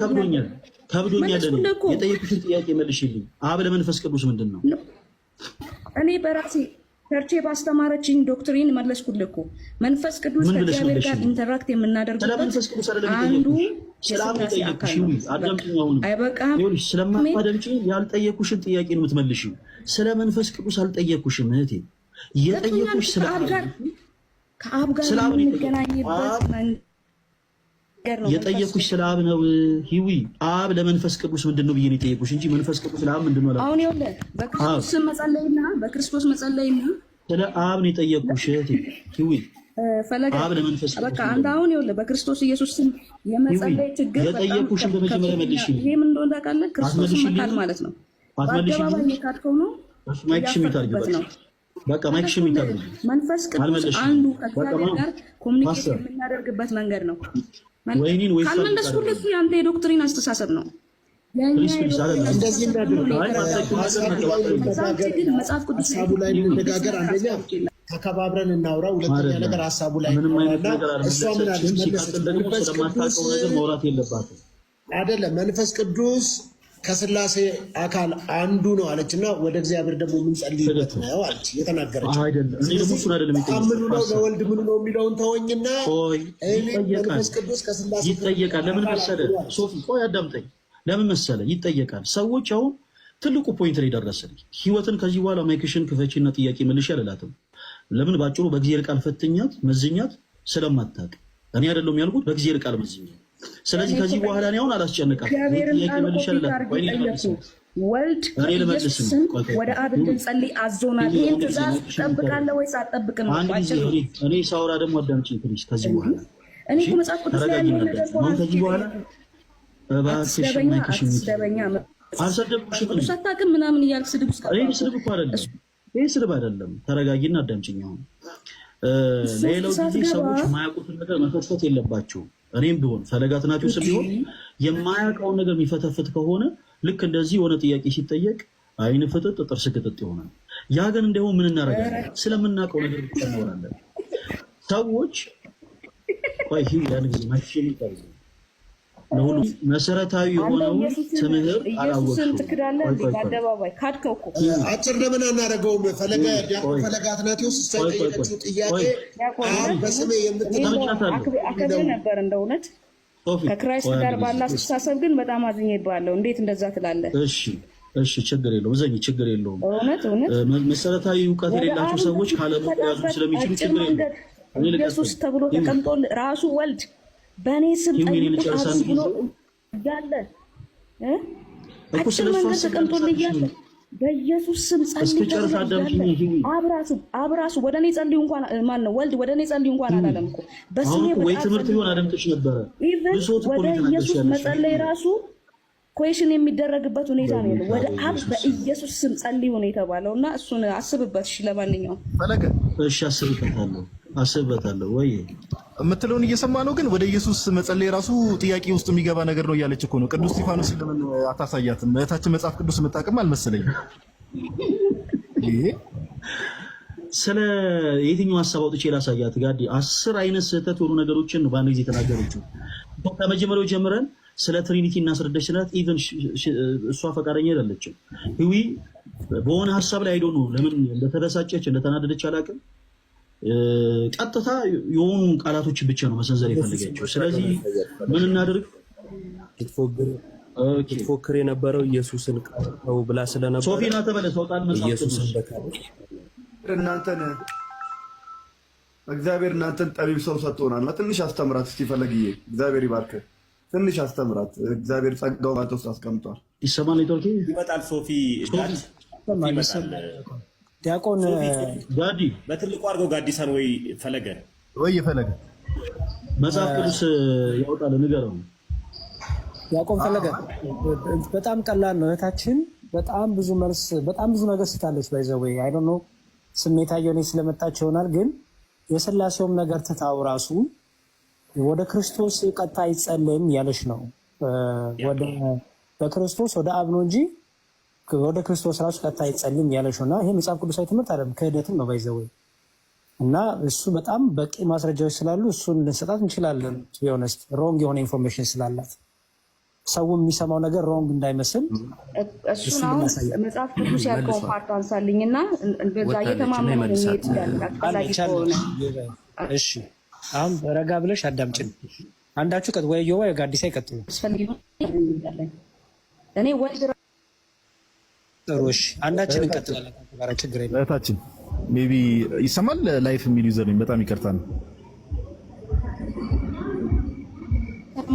ከብዶኛል የጠየቁሽን ጥያቄ መልሽልኝ። አብ ለመንፈስ ቅዱስ ምንድነው? እኔ በራሴ ቸርቼ ባስተማረችኝ ዶክትሪን መለስኩልህ እኮ። መንፈስ ቅዱስ ከእግዚአብሔር ጋር ኢንተራክት የምናደርግበት አንዱ የሥላሴ አካል ነው። አይበቃም? ስለማታደምጪኝ ያልጠየኩሽን ጥያቄ ነው የምትመልሺው። ስለ መንፈስ ቅዱስ አልጠየኩሽም እህቴ። የጠየኩሽ ስለ ከአብ ጋር የምንገናኝበት መንገድ ነው። የጠየኩሽ ስለ አብ ነው ሂዊ። አብ ለመንፈስ ቅዱስ ምንድነው ብዬ ነው የጠየኩሽ እንጂ መንፈስ ቅዱስ ለአብ ምንድነው አላልኩም። አሁን ይኸውልህ በክርስቶስ መጸለይና ስለ አብ ነው የጠየኩሽ እህቴ ሂዊ። ፈለገ አብ ለመንፈስ ቅዱስ በቃ አንተ አሁን ይኸውልህ በክርስቶስ ኢየሱስ ስም የመጸለይ ችግር የጠየኩሽን በመጀመሪያ መልሽልኝ። ይሄ ምን እንደሆነ ታውቃለህ? ክርስቶስ መካድ ማለት ነው። በአደባባይ የካድከው ነው። ማይክሽ የሚታርግበት ነው። በቃ ማይክሽ የሚታርግ መንፈስ ቅዱስ አንዱ ከእግዚአብሔር ጋር ኮሚኒኬት የምናደርግበት መንገድ ነው። ካልመለስኩልህ እሱ የአንተ የዶክትሪን አስተሳሰብ ነው። እንደዚህ መጽሐፍ ቅዱስ ላይ እንነጋገር። አንደኛ ተከባብረን እናውራ። ሁለተኛ ነገር ሀሳቡ ላይ እሷ ምን አለች? አይደለም መንፈስ ቅዱስ ከስላሴ አካል አንዱ ነው አለችና ወደ እግዚአብሔር ደግሞ የምንጸልይበት ነው አለች የተናገረች። ምኑ ነው በወልድ ምኑ ነው የሚለውን ተወኝና መንፈስ ቅዱስ ከስላሴ ይጠየቃል። ለምን መሰለ ሶፊ፣ ቆይ አዳምጠኝ። ለምን መሰለ ይጠየቃል። ሰዎች አሁን ትልቁ ፖይንት ላይ ደረሰን። ህይወትን ከዚህ በኋላ ማይክሽን ክፈቺና ጥያቄ መልሽ ያለላትም። ለምን ባጭሩ በእግዚአብሔር ቃል ፈትኛት መዝኛት ስለማታውቅ እኔ አይደለም ያልኩት በእግዚአብሔር ቃል መዝኛት። ስለዚህ ከዚህ በኋላ ነው አሁን አላስጨነቃት። ጥያቄ መልሽ ያለላት ወይ ወልድ ኢየሱስን ወደ አብ እንድንጸልይ አዞናል። ይሄን ትእዛዝ ትጠብቃለህ ወይስ አትጠብቅም? እኔ ሳውራ ደግሞ አዳምጪኝ ፕሊዝ። ከዚህ በኋላ እኔ እኮ መጽሐፍ ቅዱስ ላይ ያለው ነገር ነው። ከዚህ በኋላ እባክሽ ማይክሽን አልሰደብኩሽም። ቅዱስ አታውቅም ምናምን እያልክ ስድብ ውስጥ ስድብ እኮ አይደለም ይሄ ስድብ አይደለም። ተረጋጊና አዳምጪኝ። አሁን ሌላው ጊዜ ሰዎች የማያውቁትን ነገር መፈትፈት የለባቸውም። እኔም ቢሆን ፈለገ አትናትዮስ ቢሆን የማያውቀውን ነገር የሚፈተፍት ከሆነ ልክ እንደዚህ የሆነ ጥያቄ ሲጠየቅ አይን ፍጥጥ ጥርስ ቅጥጥ ይሆናል። ያ ግን እንደው ምን እናደርጋለን? ስለምናውቀው ነገር ብቻ እናወራለን። ሰዎች ቆይ ያን ጊዜ ማሽን ይታያል። ለሁሉ መሰረታዊ የሆነው ትምህርት አላወቅሽም። አደባባይ ካድከው እኮ አጭር ለምን አናደርገውም? ፈለገ ዲያቆን ፈለገ አትናትዮስ ጠየቀችው ጥያቄ በስሜ አከብር ነበር። እንደ እውነት ከክራይስት ጋር ባለ አስተሳሰብ ግን በጣም አዝኜብሃለሁ። እንዴት እንደዛ ትላለህ? እሺ ችግር የለውም። እዘኝ ችግር የለውም። እውነት መሰረታዊ እውቀት የሌላቸው ሰዎች ካለመያዙ ስለሚችሉ ችግር የለውም። ኢየሱስ ተብሎ ተቀምጦ ራሱ ወልድ በእኔ ስም ጠይቁ ብሎ እያለ አጭር መንገድ ተቀምጦልህ እያለ በኢየሱስ ስም ጸልይ። አብራሱ ወደ እኔ ጸልዩ እንኳን ማን ነው ወልድ ወደ እኔ ጸልዩ እንኳን አላለም እኮ በስሜ ወይ ትምህርት ቢሆን አደምጥሽ ነበረ። ወደ ኢየሱስ መጸለይ ራሱ ኩዌሽን የሚደረግበት ሁኔታ ነው ያለው። ወደ አብ በኢየሱስ ስም ጸልዩ ነው የተባለው እና እሱን አስብበት። እሺ ለማንኛውም ፈለገ እሺ አስብበታለሁ ወይ የምትለውን እየሰማ ነው። ግን ወደ ኢየሱስ መጸለይ ራሱ ጥያቄ ውስጥ የሚገባ ነገር ነው እያለች እኮ ነው። ቅዱስ እስጢፋኖስ ለምን አታሳያትም? እህታችን መጽሐፍ ቅዱስ የምታውቅም አልመሰለኝም። ስለ የትኛው ሀሳብ አውጥቼ ላሳያት? ጋዲ 10 አይነት ስህተት የሆኑ ነገሮችን ነው በአንድ ጊዜ ተናገረችው። ከመጀመሪያው ጀምረን ስለ ትሪኒቲ እናስረዳች ስላት ኢቭን እሷ ፈቃደኛ አይደለችም። ህዊ በሆነ ሀሳብ ላይ አይዶ ነው ለምን እንደተበሳጨች እንደተናደደች አላውቅም። ቀጥታ የሆኑ ቃላቶች ብቻ ነው መሰንዘር የፈለገችው። ስለዚህ ምን እናድርግ? ፎክር የነበረው ኢየሱስን ነው ብላ ስለነበር ሶፊና ተመለስ ወጣል መጽሐፍ ኢየሱስን በቃል እናንተን እግዚአብሔር እናንተን ጠቢብ ሰው ሰጥቶናል። ትንሽ አስተምራት እስቲ ፈለግዬ፣ እግዚአብሔር ይባርክ። ትንሽ አስተምራት። እግዚአብሔር ጸጋው ባንተ ውስጥ አስቀምጧል። ይሰማል። ኔትወርክ ይመጣል። ሶፊ ይመጣል። ዲያቆን ጋዲ በትልቁ አድርገው ጋዲሳን ወይ ፈለገ መጽሐፍ ቅዱስ ያወጣል ንገረው። ዲያቆን ፈለገ በጣም ቀላል ነው። እህታችን በጣም ብዙ መልስ በጣም ብዙ ነገር ስታለች። ባይዘወይ አይ ዶንት ኖ ስሜታየው ነው ስለመጣች ይሆናል። ግን የሥላሴውም ነገር ትታው ራሱ ወደ ክርስቶስ ቀጥታ አይጸልይም ያለሽ ነው። ወደ በክርስቶስ ወደ አብ ነው እንጂ ወደ ክርስቶስ ራሱ ቀጥታ አይጸልይም ያለሽውና ይሄ መጽሐፍ ቅዱሳዊ ትምህርት አይደለም፣ ክህደትም ነው ባይዘወይ። እና እሱ በጣም በቂ ማስረጃዎች ስላሉ እሱን ልንሰጣት እንችላለን። ቱ ቢ ኦነስት ሮንግ የሆነ ኢንፎርሜሽን ስላላት ሰው የሚሰማው ነገር ሮንግ እንዳይመስል እሱን አሁን መጽሐፍ ቅዱስ ያልከውን ፓርት አንሳልኝና በዛ እየተማመነ የሚሄድ አስፈላጊ ከሆነ እሺ። አሁን ረጋ ብለሽ አዳምጪኝ። አንዳችሁ ወይ ዮባ ወይ ጋዲሳ ይቀጥሉ። እኔ ወልድ ጥሩ እሺ፣ አንዳችን እንቀጥላለን። ጋራ ችግር የለም። እህታችን ሜቢ ይሰማል። ላይፍ የሚል ዩዘር ነኝ። በጣም ይቅርታ ነው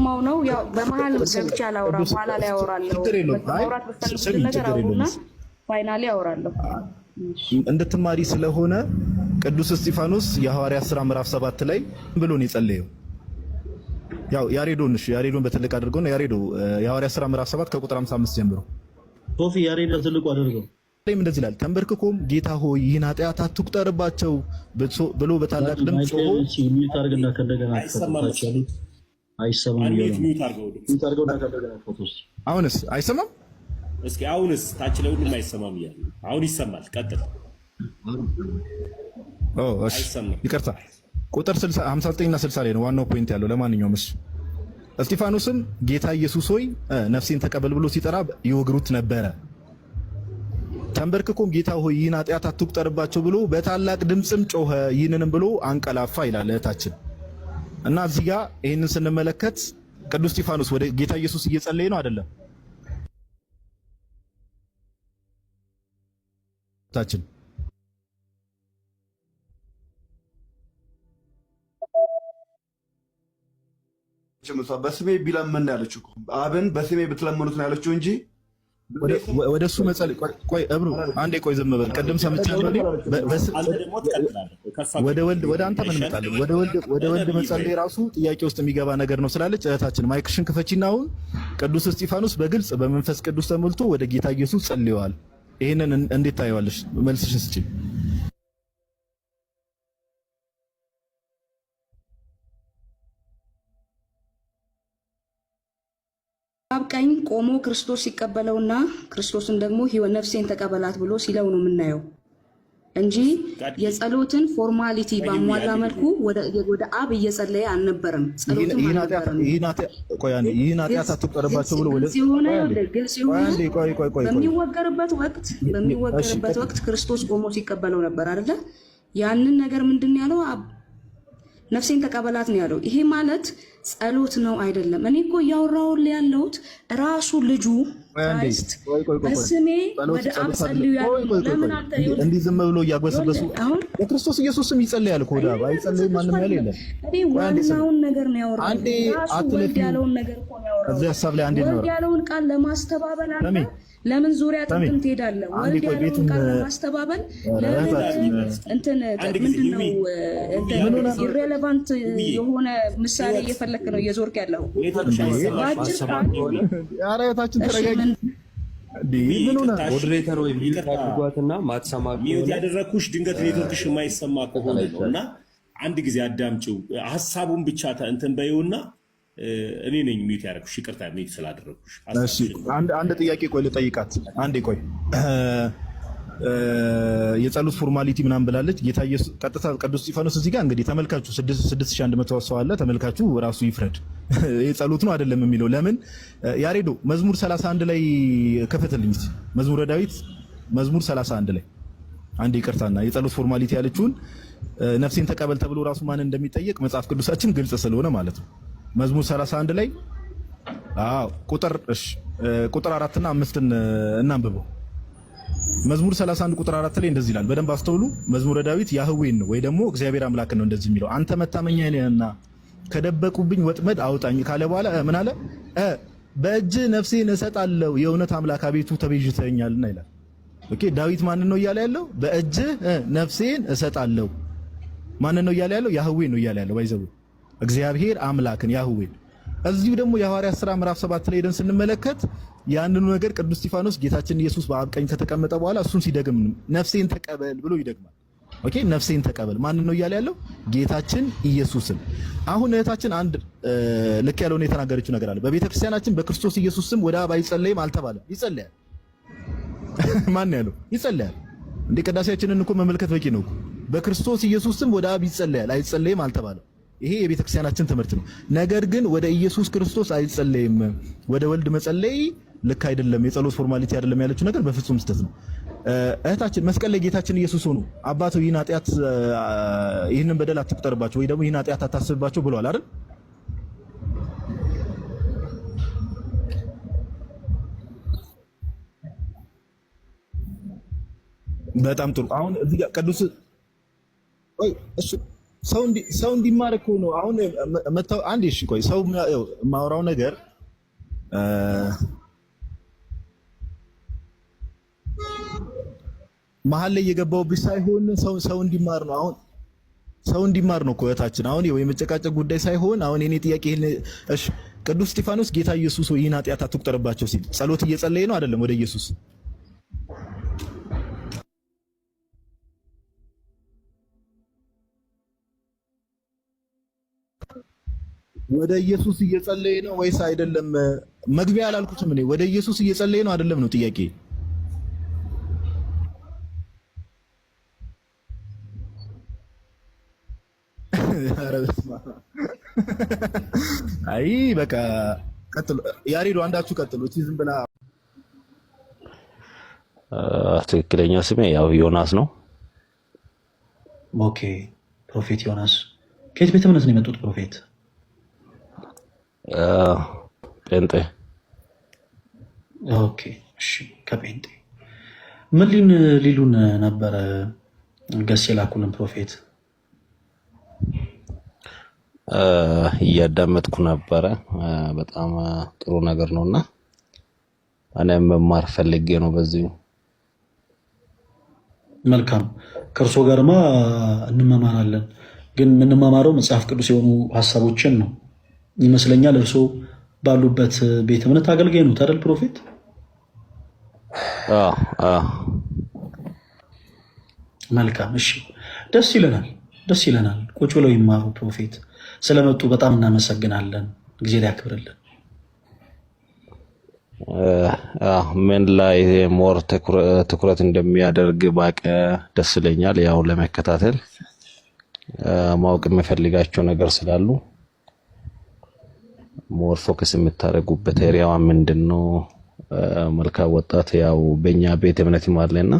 ማው ነው ያው በመሃል ገብቻ ላውራ በኋላ ላይ አወራለሁ። ማውራት በፈልኩት ነገር አውሩና ፋይናሊ አወራለሁ። እንድትማሪ ስለሆነ ቅዱስ እስጢፋኖስ የሐዋርያት ሥራ ምዕራፍ 7 ላይ ብሎ ነው የጸለየው። ያው ያሬዶን በትልቅ አድርገው ነው ያሬዶ የሐዋርያት ሥራ ምዕራፍ 7 ከቁጥር 55 ጀምሮ ሶፊ ያሬድ በትልቁ አድርገው እንደዚህ ይላል። ተንበርክኮም ጌታ ሆይ ይህን ኃጢአት አትቁጠርባቸው ብሎ በታላቅ ድምፅ ጮሆ ታርግና ከእንደገና አይሰማም። አሁንስ አይሰማም? እስኪ አሁንስ ታች ላይ ሁሉም አይሰማም እያለ አሁን ይሰማል። ቀጥል። እሺ ይቅርታ። ቁጥር 59 እና 60 ላይ ነው ዋናው ፖይንት ያለው። ለማንኛውም እሺ እስጢፋኖስም ጌታ ኢየሱስ ሆይ ነፍሴን ተቀበል ብሎ ሲጠራ ይወግሩት ነበረ። ተንበርክኮም ጌታ ሆይ ይህን ኃጢአት አትቁጠርባቸው ብሎ በታላቅ ድምፅም ጮኸ፣ ይህንንም ብሎ አንቀላፋ ይላል እህታችን። እና እዚህ ጋር ይህንን ስንመለከት ቅዱስ እስጢፋኖስ ወደ ጌታ ኢየሱስ እየጸለየ ነው አይደለም? ታችን በስሜ ቢለምን ያለችው አብን በስሜ ብትለምኑት ነው ያለችው እንጂ ወደሱ መጸለይ። ቆይ እብሩ አንዴ ቆይ ዝም በል። ቅድም ሰምቻለሁ። ወደ አንተ ምን መጣለህ? ወደ ወልድ መጸለይ ራሱ ጥያቄ ውስጥ የሚገባ ነገር ነው ስላለች እህታችን ማይክሽን ክፈቺና አሁን ቅዱስ እስጢፋኖስ በግልጽ በመንፈስ ቅዱስ ተሞልቶ ወደ ጌታ ኢየሱስ ጸልየዋል። ይሄንን እንዴት ታየዋለሽ? መልስሽን ስጪ። አብቀኝ ቆሞ ክርስቶስ ሲቀበለውና ክርስቶስን ደግሞ ነፍሴን ተቀበላት ብሎ ሲለው ነው የምናየው እንጂ የጸሎትን ፎርማሊቲ ባሟላ መልኩ ወደ አብ እየጸለየ አልነበረም። ጸሎትን ይህን ኃጢአት አትቁጠርባቸው ብሎ ግልጽ የሆነ በሚወገርበት ወቅት ክርስቶስ ቆሞ ሲቀበለው ነበር አይደለ? ያንን ነገር ምንድን ያለው ነፍሴን ተቀበላት ነው ያለው። ይሄ ማለት ጸሎት ነው አይደለም። እኔ እኮ እያወራሁልህ ያለሁት ራሱ ልጁ ክራይስት በስሜ ወደ አብ ጸልዩ ያለው። ለምን አንተ እንዲህ ዝም ብሎ እያጎሰበሱ የክርስቶስ ኢየሱስም ይጸልያል እኮ ወደ አብ አይጸልይም ማንም ያለ የለም። እኔ ዋናውን ነገር ነው ያወራሁት። ራሱ ወልድ ያለውን ነገር እኮ ነው ያወራሁት። እዚህ ሐሳብ ላይ አንዴ ነው ወልድ ያለውን ቃል ለማስተባበል አንተ ለምን ዙሪያ ጥምጥም ትሄዳለህ? ወልድ ያለውን ቃል ለማስተባበል ለምን እንትን ምንድነው ኢሬሌቫንት የሆነ ምሳሌ እየፈለክ ነው እየዞርክ ያለው? አራያታችን ተረጋጊ። ምን ሆነ? ሞዴሬተር ወይ ሚል ታድርጓትና ማትሰማ ሚውት ያደረኩሽ ድንገት ኔትወርክሽ የማይሰማ ከሆነ ነውና አንድ ጊዜ አዳምጪው። ሐሳቡን ብቻ እንትን በይውና እኔ ነኝ ሚውት ያደረኩሽ። ይቅርታ ሚውት ስላደረኩሽ። እሺ አንድ ጥያቄ ቆይ ልጠይቃት። አንዴ ቆይ የጸሎት ፎርማሊቲ ምናምን ብላለች። ጌታ ኢየሱስ ቀጥታ ቅዱስ እስጢፋኖስ እዚህ ጋር እንግዲህ ተመልካቹ 6100 ሰው አለ። ተመልካቹ ራሱ ይፍረድ። የጸሎት ነው አይደለም የሚለው ለምን ያሬዶ መዝሙር 31 ላይ ከፈተልኝ እስቲ። መዝሙረ ዳዊት መዝሙር 31 ላይ አንዴ ይቅርታና የጸሎት ፎርማሊቲ ያለችውን ነፍሴን ተቀበል ተብሎ ራሱ ማን እንደሚጠየቅ መጽሐፍ ቅዱሳችን ግልጽ ስለሆነ ማለት ነው። መዝሙር 31 ላይ ቁጥር 4 እና 5 እናንብበው። መዝሙር 31 ቁጥር 4 ላይ እንደዚህ ይላል። በደንብ አስተውሉ። መዝሙረ ዳዊት ያህዌን ነው ወይ ደግሞ እግዚአብሔር አምላክን ነው እንደዚህ የሚለው። አንተ መታመኛዬ ነህና ከደበቁብኝ ወጥመድ አውጣኝ ካለ በኋላ ምን አለ? በእጅ ነፍሴን እሰጣለሁ፣ የእውነት አምላክ አቤቱ ተቤዥተኛልና ይላል። ኦኬ ዳዊት ማንን ነው እያለ ያለው? በእጅ ነፍሴን እሰጣለሁ። ማንን ነው እያለ ያለው? ያህዌን ነው እያለ ያለው። ባይዘው እግዚአብሔር አምላክን ያህዌን። እዚሁ ደግሞ የሐዋርያት ሥራ ምዕራፍ 7 ላይ ሄደን ስንመለከት ያንኑ ነገር ቅዱስ እስጢፋኖስ ጌታችን ኢየሱስ በአብ ቀኝ ከተቀመጠ በኋላ እሱን ሲደግም ነፍሴን ተቀበል ብሎ ይደግማል። ኦኬ ነፍሴን ተቀበል ማንን ነው እያለ ያለው? ጌታችን ኢየሱስን። አሁን እህታችን አንድ ልክ ያለውን የተናገረችው ነገር አለ። በቤተ ክርስቲያናችን በክርስቶስ ኢየሱስ ስም ወደ አብ አይጸለይም አልተባለም። ይጸለያል። ማን ያለው? ይጸለያል። እንደ ቅዳሴያችንን እኮ መመልከት በቂ ነው። በክርስቶስ ኢየሱስ ስም ወደ አብ ይጸለያል አይጸለይም አልተባለም። ይሄ የቤተክርስቲያናችን ትምህርት ነው። ነገር ግን ወደ ኢየሱስ ክርስቶስ አይጸለይም፣ ወደ ወልድ መጸለይ ልክ አይደለም፣ የጸሎት ፎርማሊቲ አይደለም ያለችው ነገር በፍጹም ስህተት ነው። እህታችን መስቀል ላይ ጌታችን ኢየሱስ ሆኖ አባቱ ይህን ኃጢአት ይህንን በደል አትቁጠርባቸው ወይ ደግሞ ይህን ኃጢአት አታስብባቸው ብሏል አይደል? በጣም ጥሩ። አሁን እዚህ ጋር ቅዱስ እሱ ሰው እንዲማር እኮ ነው። አሁን አንዴ እሺ ቆይ ሰው የማወራው ነገር መሀል ላይ የገባውብሽ ሳይሆን ሰው እንዲማር ነው። አሁን ሰው እንዲማር ነው እኮ እህታችን። አሁን የመጨቃጨቅ ጉዳይ ሳይሆን አሁን የኔ ጥያቄ እሺ ቅዱስ እስጢፋኖስ ጌታ ኢየሱስ ሆይ ይህን ኃጢአት አትቁጠርባቸው ሲል ጸሎት እየጸለየ ነው አይደለም? ወደ ኢየሱስ እየጸለየ ነው ወይስ አይደለም? መግቢያ አላልኩትም እኔ። ወደ ኢየሱስ እየጸለየ ነው አይደለም ነው ጥያቄ። አይ በቃ ቀጥሉ። ያሬዶ አንዳችሁ ቀጥሉ። እቺ ዝም ብላ ትክክለኛ ስሜ ያው ዮናስ ነው። ኦኬ ፕሮፌት ዮናስ ከየት ቤተ እምነት ነው የመጡት ፕሮፌት? ጴንጤ። ኦኬ እሺ ከጴንጤ ምን ሊሉን ነበረ ገስ የላኩልን ፕሮፌት? እያዳመጥኩ ነበረ። በጣም ጥሩ ነገር ነውና እኔም መማር ፈልጌ ነው በዚሁ። መልካም ከእርሶ ጋርማ እንመማራለን፣ ግን የምንማማረው መጽሐፍ ቅዱስ የሆኑ ሀሳቦችን ነው ይመስለኛል። እርሶ ባሉበት ቤተ እምነት አገልጋይ ነው ታደል ፕሮፌት? መልካም እሺ፣ ደስ ይለናል። ቁጭ ብለው ይማሩ ፕሮፌት። ስለመጡ በጣም እናመሰግናለን። ጊዜ ላይ ያክብርልን። ምን ላይ ሞር ትኩረት እንደሚያደርግ ባቀ ደስ ይለኛል። ያው ለመከታተል ማወቅ የምፈልጋቸው ነገር ስላሉ ሞር ፎከስ የምታደርጉበት ኤሪያዋ ምንድነው? መልካም ወጣት ያው በእኛ ቤተ እምነትም አለና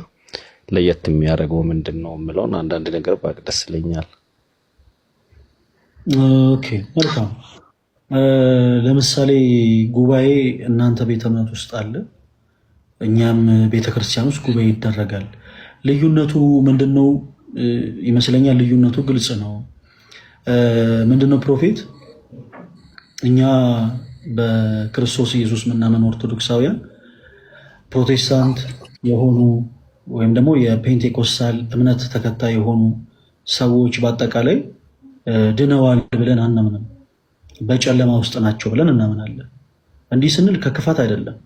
ለየት የሚያደርገው ምንድነው የምለውን አንዳንድ ነገር ባቅ ደስ ይለኛል። ኦኬ መልካም። ለምሳሌ ጉባኤ እናንተ ቤተ እምነት ውስጥ አለ፣ እኛም ቤተክርስቲያን ውስጥ ጉባኤ ይደረጋል። ልዩነቱ ምንድነው ይመስለኛል? ልዩነቱ ግልጽ ነው። ምንድነው ፕሮፌት? እኛ በክርስቶስ ኢየሱስ ምናምን ኦርቶዶክሳውያን ፕሮቴስታንት የሆኑ ወይም ደግሞ የፔንቴኮስታል እምነት ተከታይ የሆኑ ሰዎች በአጠቃላይ ድነዋል ብለን አናምንም። በጨለማ ውስጥ ናቸው ብለን እናምናለን። እንዲህ ስንል ከክፋት አይደለም።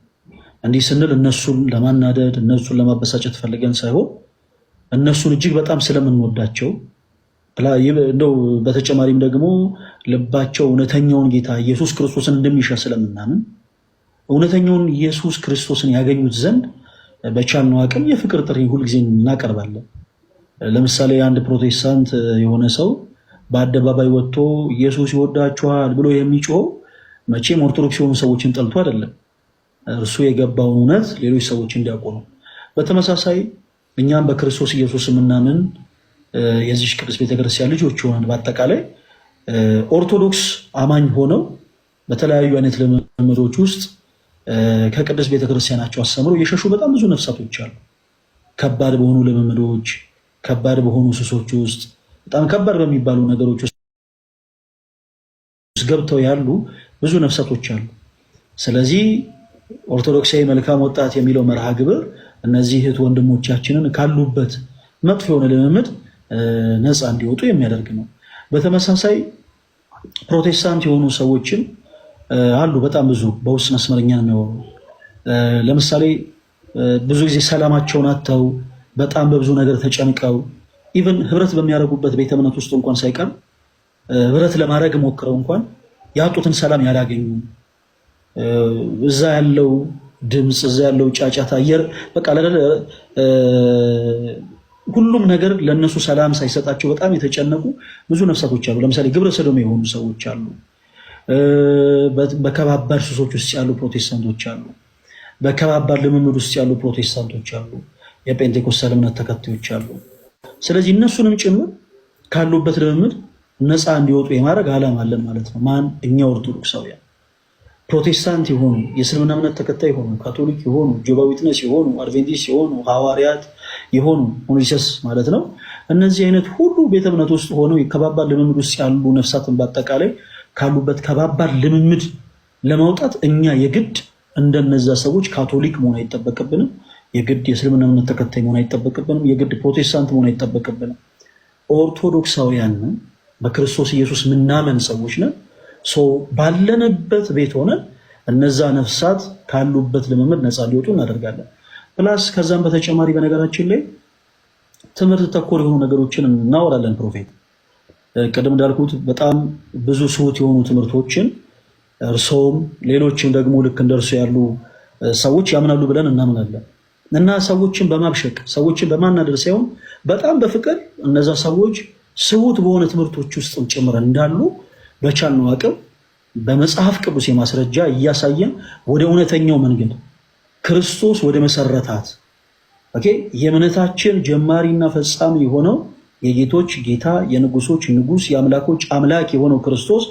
እንዲህ ስንል እነሱን ለማናደድ እነሱን ለማበሳጨት ፈልገን ሳይሆን እነሱን እጅግ በጣም ስለምንወዳቸው እንደው በተጨማሪም ደግሞ ልባቸው እውነተኛውን ጌታ ኢየሱስ ክርስቶስን እንደሚሻ ስለምናምን እውነተኛውን ኢየሱስ ክርስቶስን ያገኙት ዘንድ በቻልነው አቅም የፍቅር ጥሪ ሁልጊዜ እናቀርባለን። ለምሳሌ አንድ ፕሮቴስታንት የሆነ ሰው በአደባባይ ወጥቶ ኢየሱስ ይወዳችኋል ብሎ የሚጮህ መቼም ኦርቶዶክስ የሆኑ ሰዎችን ጠልቶ አይደለም፣ እርሱ የገባውን እውነት ሌሎች ሰዎች እንዲያውቁ ነው። በተመሳሳይ እኛም በክርስቶስ ኢየሱስ የምናምን የዚህ ቅዱስ ቤተክርስቲያን ልጆች ሆነን በአጠቃላይ ኦርቶዶክስ አማኝ ሆነው በተለያዩ አይነት ልምምዶች ውስጥ ከቅዱስ ቤተክርስቲያናቸው አስተምሮ የሸሹ በጣም ብዙ ነፍሳቶች አሉ። ከባድ በሆኑ ልምምዶች፣ ከባድ በሆኑ ሱሶች ውስጥ፣ በጣም ከባድ በሚባሉ ነገሮች ውስጥ ገብተው ያሉ ብዙ ነፍሳቶች አሉ። ስለዚህ ኦርቶዶክሳዊ መልካም ወጣት የሚለው መርሃ ግብር እነዚህ እህት ወንድሞቻችንን ካሉበት መጥፎ የሆነ ልምምድ ነፃ እንዲወጡ የሚያደርግ ነው። በተመሳሳይ ፕሮቴስታንት የሆኑ ሰዎችን አሉ በጣም ብዙ በውስጥ መስመርኛን የሚሆኑ ለምሳሌ ብዙ ጊዜ ሰላማቸውን አጥተው በጣም በብዙ ነገር ተጨንቀው ኢቭን ህብረት በሚያደርጉበት ቤተ እምነት ውስጥ እንኳን ሳይቀር ህብረት ለማድረግ ሞክረው እንኳን ያጡትን ሰላም ያላገኙ እዛ ያለው ድምፅ እዛ ያለው ጫጫታ አየር በቃ ሁሉም ነገር ለነሱ ሰላም ሳይሰጣቸው በጣም የተጨነቁ ብዙ ነፍሳቶች አሉ። ለምሳሌ ግብረ ሰዶም የሆኑ ሰዎች አሉ። በከባባድ ሱሶች ውስጥ ያሉ ፕሮቴስታንቶች አሉ። በከባባድ ልምምድ ውስጥ ያሉ ፕሮቴስታንቶች አሉ። የጴንጤኮስታል እምነት ተከታዮች አሉ። ስለዚህ እነሱንም ጭምር ካሉበት ልምምድ ነፃ እንዲወጡ የማድረግ ዓላማ አለን ማለት ነው። ማን? እኛ ኦርቶዶክሳውያን። ፕሮቴስታንት የሆኑ የእስልምና እምነት ተከታይ የሆኑ ካቶሊክ የሆኑ ጆባ ዊትነስ የሆኑ አድቬንቲስት የሆኑ ሐዋርያት የሆኑ ሞኒሰስ ማለት ነው። እነዚህ አይነት ሁሉ ቤተ እምነት ውስጥ ሆነው ከባባድ ልምምድ ውስጥ ያሉ ነፍሳትን በአጠቃላይ ካሉበት ከባባድ ልምምድ ለማውጣት እኛ የግድ እንደነዛ ሰዎች ካቶሊክ መሆን አይጠበቅብንም። የግድ የእስልምና እምነት ተከታይ መሆን አይጠበቅብንም። የግድ ፕሮቴስታንት መሆን አይጠበቅብንም። ኦርቶዶክሳውያን በክርስቶስ ኢየሱስ ምናመን ሰዎች ነን። ባለንበት ቤት ሆነን እነዛ ነፍሳት ካሉበት ልምምድ ነፃ ሊወጡ እናደርጋለን። ፕላስ ከዛም በተጨማሪ በነገራችን ላይ ትምህርት ተኮር የሆኑ ነገሮችን እናወራለን። ፕሮፌት ቅድም እንዳልኩት በጣም ብዙ ስሁት የሆኑ ትምህርቶችን እርሶም ሌሎችም ደግሞ ልክ እንደርሱ ያሉ ሰዎች ያምናሉ ብለን እናምናለን እና ሰዎችን በማብሸቅ ሰዎችን በማናደር ሳይሆን በጣም በፍቅር እነዛ ሰዎች ስሁት በሆነ ትምህርቶች ውስጥ ጭምር እንዳሉ በቻልነው አቅም በመጽሐፍ ቅዱስ የማስረጃ እያሳየን ወደ እውነተኛው መንገድ ክርስቶስ ወደ መሰረታት የእምነታችን ጀማሪና ፈጻሚ የሆነው የጌቶች ጌታ የንጉሶች ንጉስ የአምላኮች አምላክ የሆነው ክርስቶስ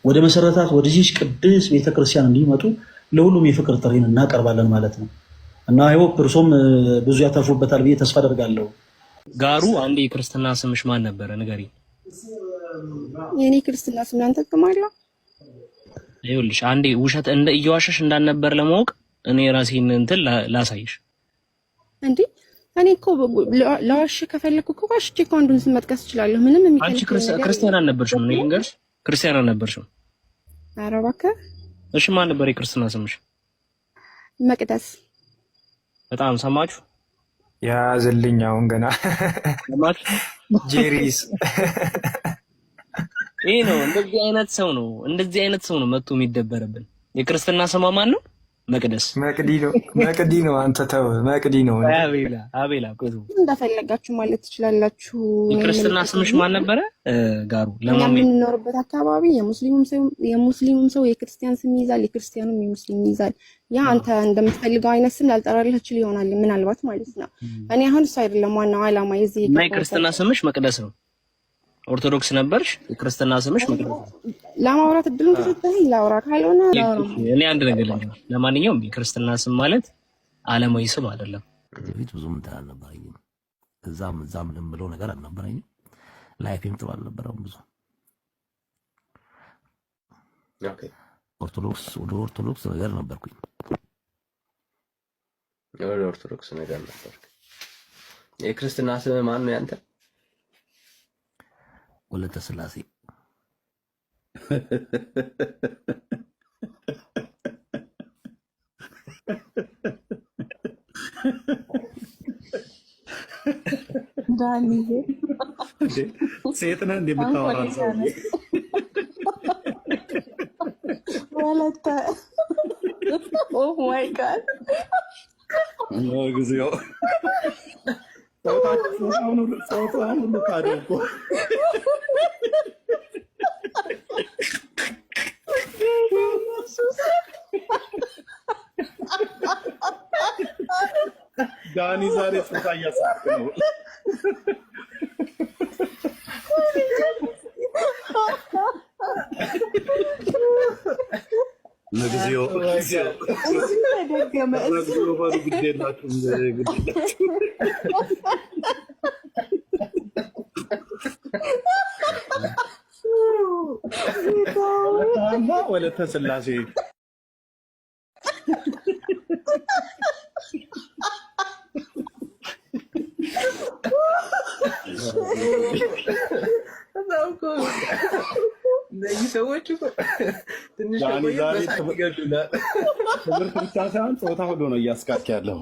ወደ መሰረታት ወደዚህ ቅዱስ ቤተክርስቲያን እንዲመጡ ለሁሉም የፍቅር ጥሪን እናቀርባለን ማለት ነው እና አይሆፕ እርሶም ብዙ ያተርፉበታል ብዬ ተስፋ አደርጋለሁ። ጋሩ አንዴ የክርስትና ስምሽ ማን ነበረ? ንገሪ። የኔ ክርስትና ስም አንተ ተማሪው ይኸውልሽ፣ አንዴ ውሸት እንደ እየዋሸሽ እንዳልነበር ለማወቅ እኔ ራሴን እንትን ላሳይሽ። እንዴ እኔ እኮ ለዋሽ ከፈለኩ እኮ ዋሽቼ እኮ አንዱን ስም መጥቀስ እችላለሁ። ምንም የሚከለክል አንቺ ክርስቲያን አልነበርሽም? እኔ ልንገርሽ፣ ክርስቲያን አልነበርሽም። ኧረ እባክህ። እሺ ማን ነበር የክርስትና ስምሽ? መቅደስ። በጣም ሰማችሁ? ያዝልኝ አሁን ገና ሰማችሁ? ጄሪስ ይሄ ነው። እንደዚህ አይነት ሰው ነው መጥቶ የሚደበርብን። የክርስትና ስሟ ማን ነው? መቅደስ። መቅዲ ነው። አንተ ተው፣ መቅዲ ነው። አቤላ ቆይ፣ እንደፈለጋችሁ ማለት ትችላላችሁ። የክርስትና ስምሽ ማን ነበረ? ጋሩ። የምንኖርበት አካባቢ የሙስሊሙም ሰው የክርስቲያን ስም ይይዛል፣ የክርስቲያኑም የሙስሊም ይይዛል። ያ አንተ እንደምትፈልገው አይነት ስም ላልጠራልህ እችል ይሆናል ምናልባት ማለት ነው። እኔ አሁን እሱ አይደለም ዋናው ዓላማ የዚህ የክርስትና ስምሽ መቅደስ ነው። ኦርቶዶክስ ነበርሽ፣ የክርስትና ስምሽ መቅደስ ነው። ለማውራት እድሉን ተሰጠኝ፣ ላውራ ካልሆነ እኔ አንድ ነገር ልንገር። ለማንኛውም የክርስትና ስም ማለት ዓለማዊ ስም አይደለም። በፊት ብዙም እንትን አልነበረኝም፣ እዛም ልምብለው ነገር አልነበረኝም። ላይፌም ጥሩ አልነበረም ብዙ። ወደ ኦርቶዶክስ ነገር ነበርኩኝ። ወደ ኦርቶዶክስ ነገር ነበርኩ። የክርስትና ስም ማን ነው ያንተ? ወለተ ስላሴ። ዳንዬ ሴት ነህ እንደምታወራ ሰው ወለተ። ኦ ማይ ጋድ ጊዜው ጾታውን ሁሉ ካደው እኮ ዳኒ ዛሬ ጾታ እያሳክ ነው። ለጊዜው ተደገመ። ወለተ ስላሴ እነዚህ ሰዎች ትንሽ ዛሬ ትምህርት ብቻ ሳይሆን ጾታ ሁሉ ነው እያስካክ ያለው።